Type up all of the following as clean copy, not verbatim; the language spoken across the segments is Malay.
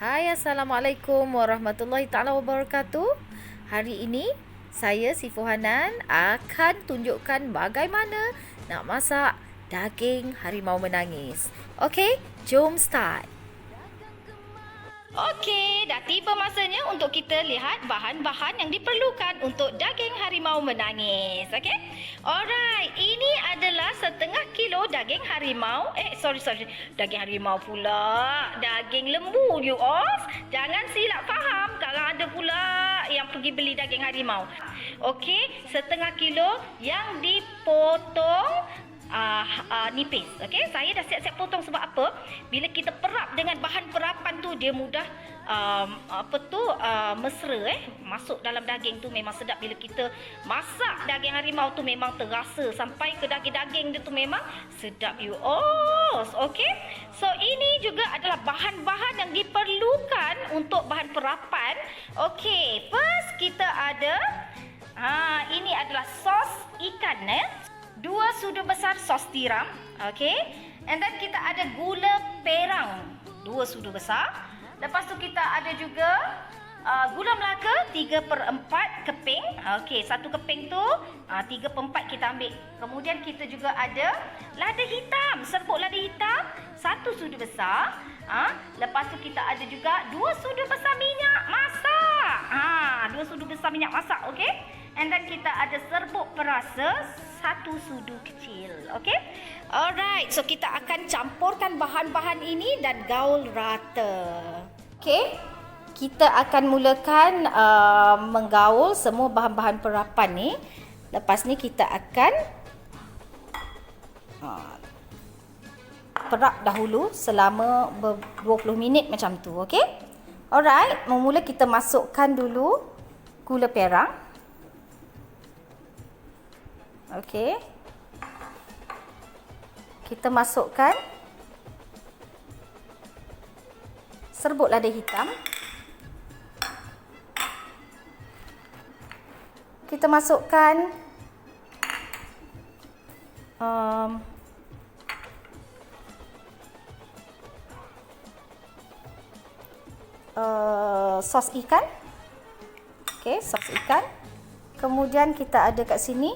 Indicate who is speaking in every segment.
Speaker 1: Hai, Assalamualaikum warahmatullahi taala wabarakatuh. Hari ini saya si Fuhanan akan tunjukkan bagaimana nak masak daging harimau menangis. Okey, jom start. Okey, dah tiba masanya untuk kita lihat bahan-bahan yang diperlukan untuk daging harimau menangis. Okey? Alright, ini adalah setengah kilo daging harimau. Sorry. Daging harimau pula. Daging lembu, you all. Jangan silap faham. Sekarang ada pula yang pergi beli daging harimau. Okey, setengah kilo yang dipotong nipis. Okey, saya dah siap-siap potong sebab apa? Bila kita perap dengan bahan perapan tu dia mudah mesra masuk dalam daging tu. Memang sedap bila kita masak daging harimau tu, memang terasa sampai ke daging-daging dia tu, memang sedap you all. Okey. So ini juga adalah bahan-bahan yang diperlukan untuk bahan perapan. Okey, first kita ada ini adalah sos ikan 2 sudu besar sos tiram, okey. And then kita ada gula perang 2 sudu besar. Lepas tu kita ada juga gula melaka 3/4 keping. Okey, satu keping tu 3/4 kita ambil. Kemudian kita juga ada lada hitam, serbuk lada hitam 1 sudu besar. Lepas tu kita ada juga 2 sudu besar minyak masak. 2 sudu besar minyak masak, okey. And then kita ada serbuk perasa 1 sudu kecil. Okey. Alright, so kita akan campurkan bahan-bahan ini dan gaul rata. Okey. Kita akan mulakan menggaul semua bahan-bahan perapan ni. Lepas ni kita akan perap dahulu selama 20 minit macam tu, okey? Alright, mula kita masukkan dulu gula perang. Okey. Kita masukkan serbuk lada hitam. Kita masukkan sos ikan. Okey, sos ikan. Kemudian kita ada kat sini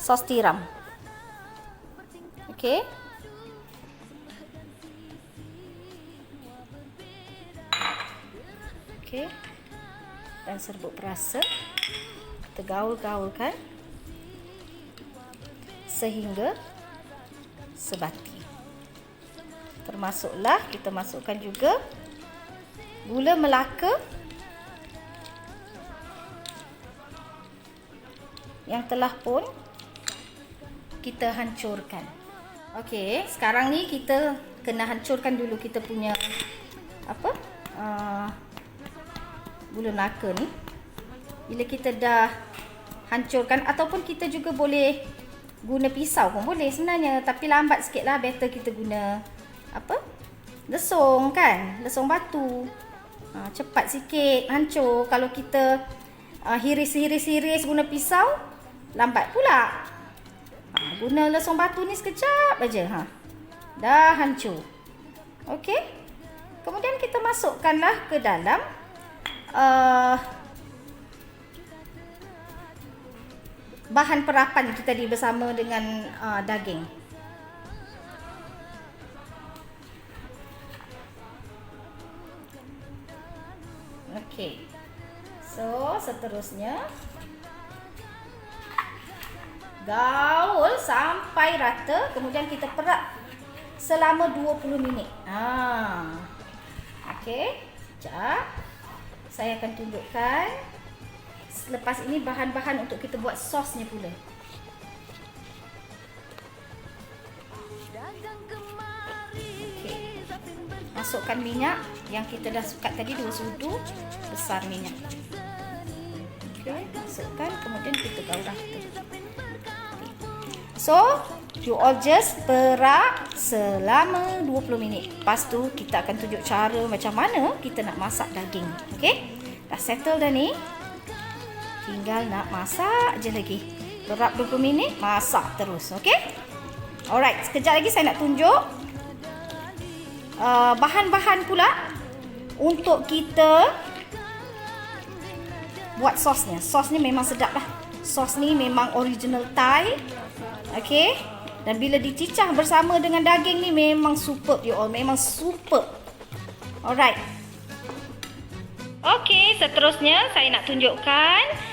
Speaker 1: sos tiram. Okey. Okey. Dan serbuk perasa. Kita gaul-gaulkan sehingga sebati. Termasuklah kita masukkan juga gula melaka yang telah pun kita hancurkan. Okey, sekarang ni kita kena hancurkan dulu kita punya gula melaka ni. Bila kita dah hancurkan, ataupun kita juga boleh guna pisau pun boleh sebenarnya, tapi lambat sikitlah. Better kita guna lesung kan, lesung batu. Cepat sikit hancur. Kalau kita hiris guna pisau, lambat pula. Guna lesung batu ni sekejap aja, dah hancur. Okey. Kemudian kita masukkanlah ke dalam bahan perapan kita tadi bersama dengan daging. Okey. So, seterusnya gaul sampai rata, kemudian kita perap selama 20 minit. Okey, sekejap. Saya akan tunjukkan selepas ini bahan-bahan untuk kita buat sosnya pula. Okey. Masukkan minyak yang kita dah sukat tadi, 2 sudu besar minyak. Okey, masukkan, kemudian kita gaul rata. So, you all just perap selama 20 minit. Lepas tu kita akan tunjuk cara macam mana kita nak masak daging. Okey? Dah settle dah ni. Tinggal nak masak je lagi. Perap 20 minit, masak terus. Okey? Alright, sekejap lagi saya nak tunjuk bahan-bahan pula untuk kita buat sosnya. Sos ni memang sedap lah. Sos ni memang original Thai. Okay. Dan bila dicicah bersama dengan daging ni memang superb you all. Memang superb. Alright. Okay, seterusnya saya nak tunjukkan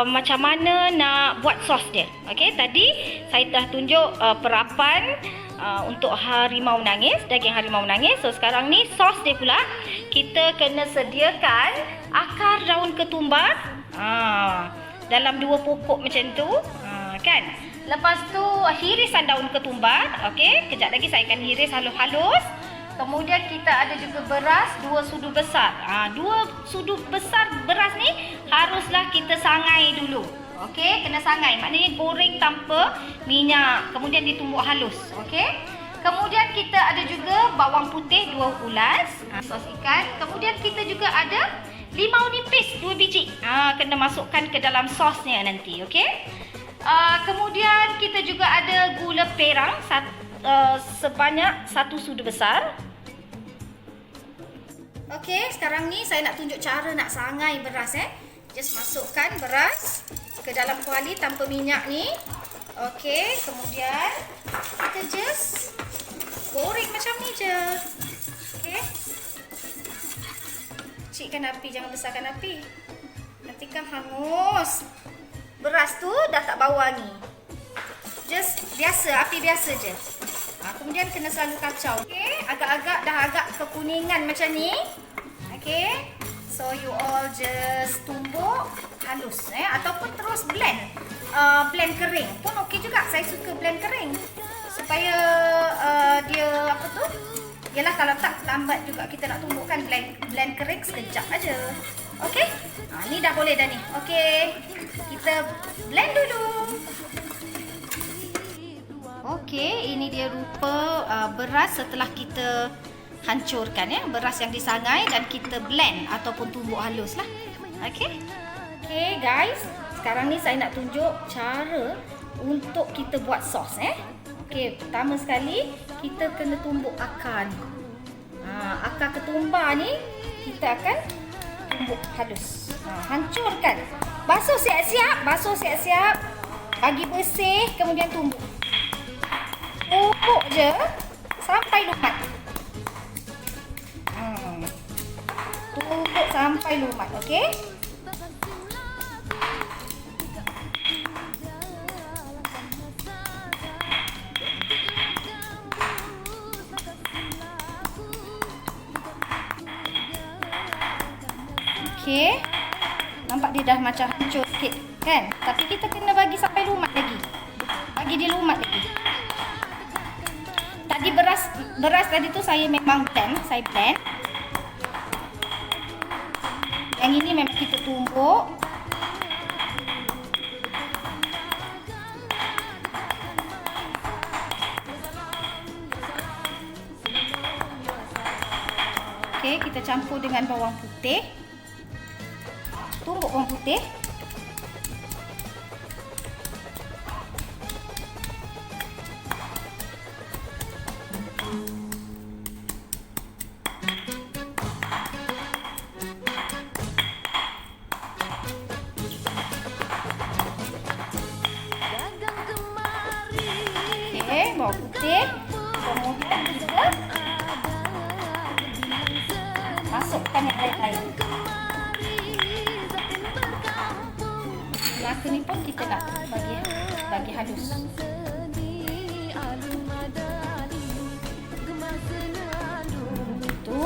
Speaker 1: macam mana nak buat sos dia. Okay, tadi saya dah tunjuk perapan untuk harimau nangis, daging harimau nangis. So sekarang ni sos dia pula, kita kena sediakan akar daun ketumbar dalam 2 pokok macam tu, kan. Lepas tu hirisan daun ketumbar. Okey, kejap lagi saya akan hiris halus-halus. Kemudian kita ada juga beras 2 sudu besar. 2 sudu besar beras ni haruslah kita sangai dulu. Okey, kena sangai. Maknanya goreng tanpa minyak. Kemudian ditumbuk halus. Okey. Kemudian kita ada juga bawang putih 2 ulas, sos ikan. Kemudian kita juga ada limau nipis 2 biji. Kena masukkan ke dalam sosnya nanti. Okey. Kemudian kita juga ada gula perang sebanyak 1 sudu besar. Okey, sekarang ni saya nak tunjuk cara nak sangai beras. Just masukkan beras ke dalam kuali tanpa minyak ni. Okey, kemudian kita just goreng macam ni je. Okey. Kecilkan api, jangan besarkan api. Nanti kan hangus. Beras tu dah tak bau wangi. Just biasa, api biasa je. Kemudian kena selalu kacau. Okey, agak-agak dah agak kekuningan macam ni. Okey. So you all just tumbuk halus ataupun terus blend. Blend kering pun okey juga. Saya suka blend kering supaya dia apa tu? Yalah, kalau tak lambat juga kita nak tumbukkan. Blend kering sekejap aja. Okey. Ni dah boleh dah ni. Okey. Kita blend dulu. Okey, ini dia rupa beras setelah kita hancurkan beras yang disangai dan kita blend ataupun tumbuk halus lah. Okey. Okey guys, sekarang ni saya nak tunjuk cara untuk kita buat sos Okey, pertama sekali kita kena tumbuk akar ni. Akar ketumbar ni kita akan tumbuk halus. Hancurkan. Basuh siap-siap, bagi bersih, kemudian tumbuk. Tumbuk je sampai lumat. Tumbuk sampai lumat, okey? Okey. Nampak dia dah macam hancur sikit, kan? Tapi kita kena bagi sampai lumat lagi. Bagi dia lumat lagi. Tadi beras tadi tu saya memang blend, Yang ini memang kita tumbuk. Okey, kita campur dengan bawang putih. Tumbuk bawang putih. Bawang putih, kemudian juga masukkan yang lain-lain. Masa ni pun kita nak bagi halus. Itu.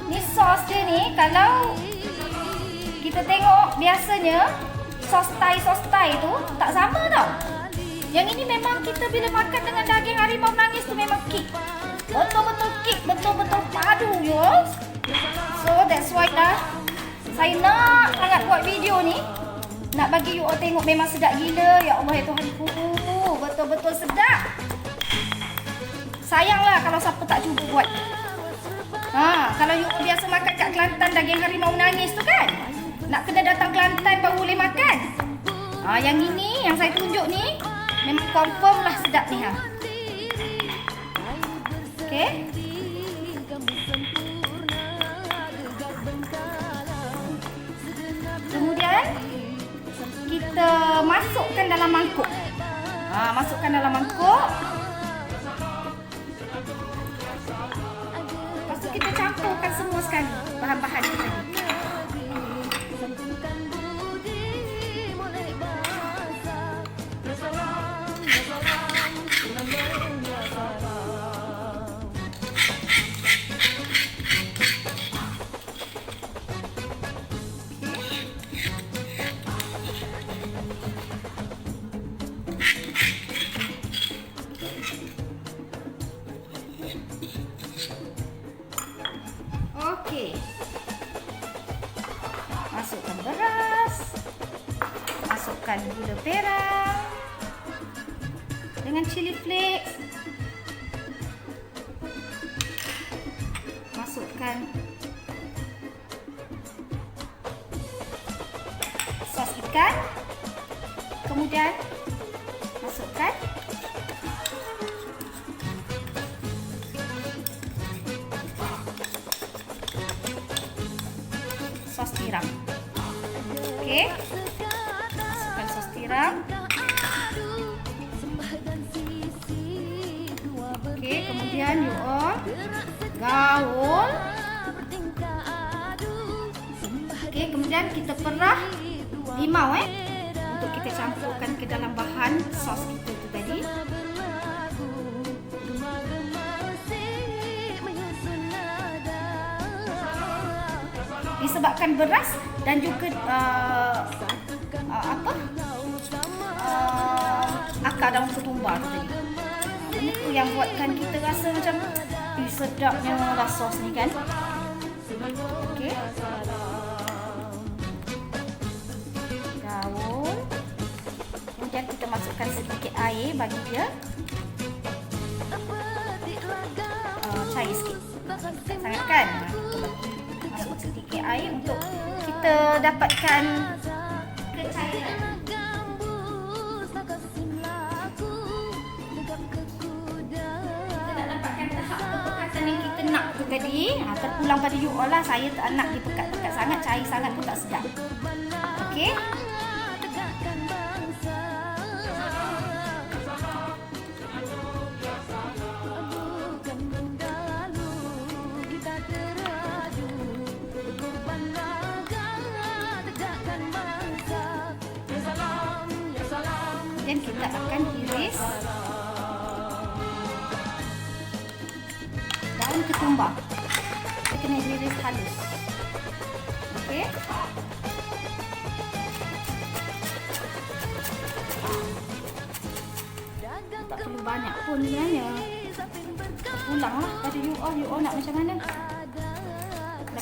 Speaker 1: Ni sos dia ni, kalau kita tengok biasanya sos Thai tu tak sama tau. Yang ini memang kita bila makan dengan daging harimau nangis tu memang kick. Betul-betul kick, betul-betul padu you all. So that's why lah saya nak sangat buat video ni. Nak bagi you all tengok memang sedap gila. Ya Allah ya Tuhanku, betul-betul sedap. Sayanglah kalau siapa tak cuba buat. Kalau you all biasa makan kat Kelantan daging harimau nangis tu kan, nak kena datang Kelantan baru boleh makan. Yang ini, yang saya tunjuk ni, Memang confirm lah sedap ni ha. Okey. Kemudian kita masukkan dalam mangkuk. Masukkan dalam mangkuk. Lepas tu kita campurkan semua sekali bahan-bahan kita tadi. Okey. Masukkan beras. Masukkan gula perang dengan chili flakes. Masukkan sos ikan. Kemudian masukkan sos tiram. Okey. Masukkan sos tiram. Okey, kemudian you all gaul. Okey, kemudian kita perah limau untuk kita campurkan ke dalam bahan sos kita tu tadi. Disebabkan beras dan juga akar daun ketumbar tu tadi. Benda tu yang buatkan kita rasa macam sedapnya lah sos ni kan. Okey. Daun. Kemudian kita masukkan sedikit air bagi dia cair sikit. Sangat kan? Masuk sedikit air untuk kita dapatkan kecairan. Kita nak dapatkan tahap pepekatan yang kita nak tu tadi. Terpulang pada you all lah. Saya tak nak dipekat-pekat sangat, cair sangat pun tak sedap. Okey. Dan kita akan iris daun ketumbar. Kita kena iris halus. Okey. Tak perlu banyak pun sebenarnya. Pulanglah pada you all nak macam mana.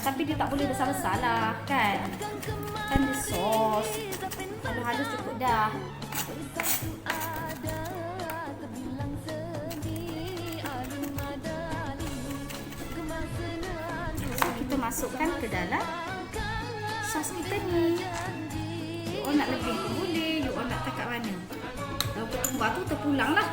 Speaker 1: Tapi dia tak boleh besar-besar lah kan. Kan dia sos. Halus-halus cukup dah. So, kita masukkan ke dalam sos kita ni. You all nak lebih pun boleh. You all nak tak kat mana. Daun ketumbar tu terpulang lah.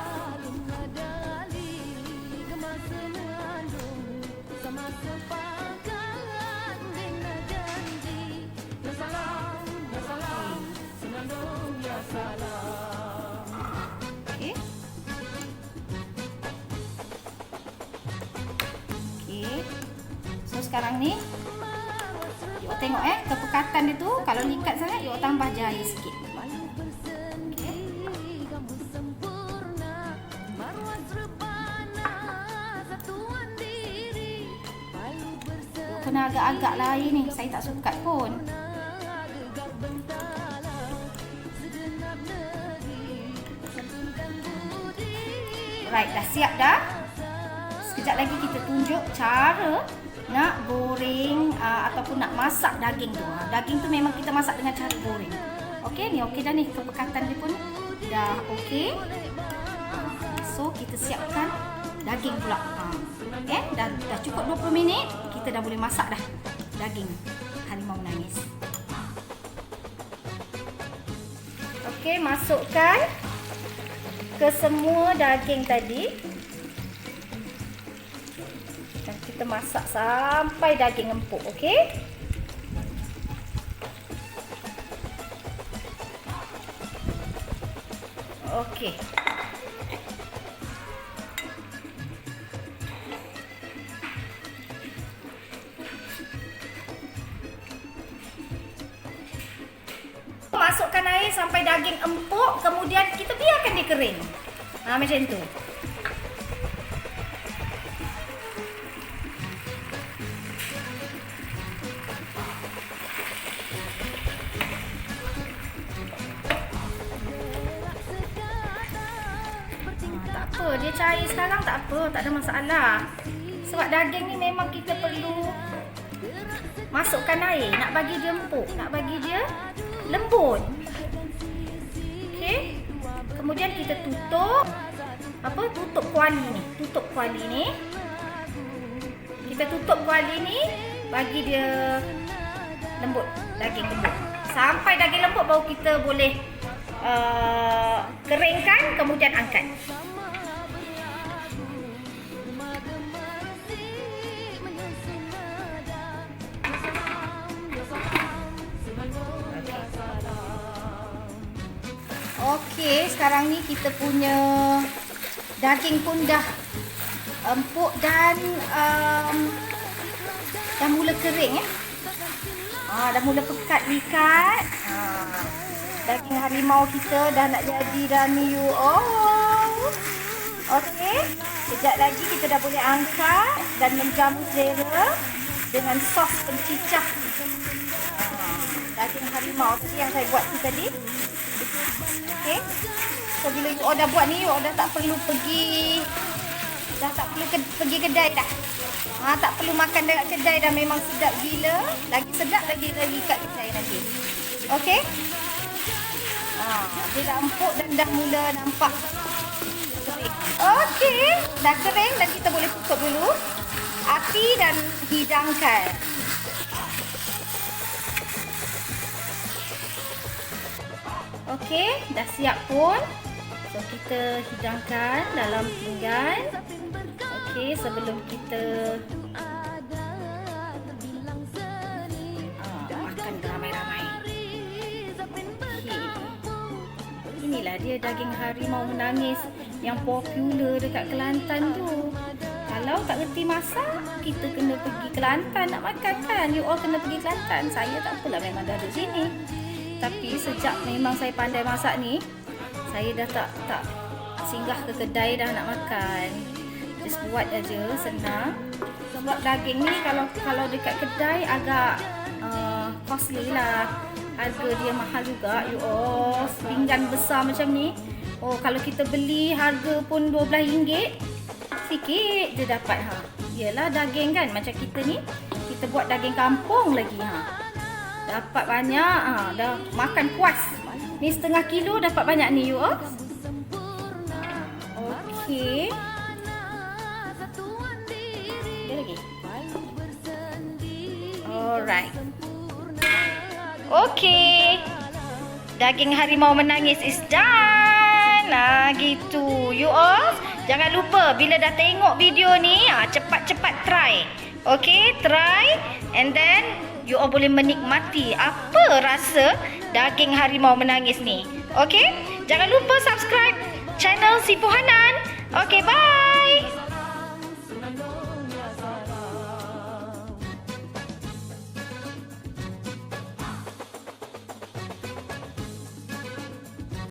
Speaker 1: Okey. Okey. So sekarang ni you tengok kepekatan dia tu, kalau likat sangat you tambah jahe sikit. Kena agak-agak lah air ni. Saya tak suka pun. Right, dah siap dah. Sekejap lagi kita tunjuk cara nak goreng ataupun nak masak daging tu. Daging tu memang kita masak dengan cara goreng. Okey, ni okey dah ni. Kepekatan dia pun dah okey. So, kita siapkan daging pula. Dah cukup 20 minit. Kita dah boleh masak dah daging harimau menangis. Okey, masukkan ke semua daging tadi. Dan kita masak sampai daging empuk, okey? Okey. Masukkan air sampai daging empuk, kemudian kita biarkan dia kering. Macam tu. Tak apa, dia cair sekarang tak apa, tak ada masalah. Sebab daging ni memang kita perlu masukkan air, nak bagi dia empuk, nak bagi dia lembut. Okey. Kemudian kita tutup tutup kuali ni. Tutup kuali ni. Kita tutup kuali ni bagi dia lembut, daging lembut. Sampai daging lembut baru kita boleh keringkan kemudian angkat. Okey, sekarang ni kita punya daging pun dah empuk dan dah mula kering dah mula pekat ikat. Daging harimau kita dah nak jadi dah ni you all. Okey, sekejap lagi kita dah boleh angkat dan menjamu selera dengan sos pencicah daging harimau yang saya buat tu tadi. Okey. So bila you all dah buat ni, you all dah tak perlu pergi kedai dah. Tak perlu makan dekat kedai dah, memang sedap gila. Lagi sedap lagi kat kedai nanti. Okey. Dia dah empuk dan dah mula nampak kering. Okey, dah kering dan kita boleh tutup dulu api dan hidangkan. Okey, dah siap pun. So kita hidangkan dalam pinggan. Okey, sebelum kita makan ramai-ramai. Okay. Inilah dia daging harimau menangis yang popular dekat Kelantan tu. Kalau tak reti masak, kita kena pergi Kelantan nak makan kan. You all kena pergi Kelantan. Saya tak apalah, memang dah ada sini. Tapi sejak memang saya pandai masak ni, saya dah tak singgah ke kedai dah nak makan. Just buat aja, senang. Sebab daging ni kalau dekat kedai agak costly lah. Harga dia mahal juga. Pinggan besar macam ni. Kalau kita beli harga pun RM12. Sikit je dapat Yelah daging kan macam kita ni, kita buat daging kampung lagi dapat banyak, dah makan puas. Ni setengah kilo dapat banyak ni you all. Okey. Ada lagi. Alright. Okey. Daging harimau menangis is done. Gitu you all. Jangan lupa bila dah tengok video ni, cepat-cepat try. Okey, try and then you all boleh menikmati apa rasa daging harimau menangis ni. Okey? Jangan lupa subscribe channel Si Puhanan.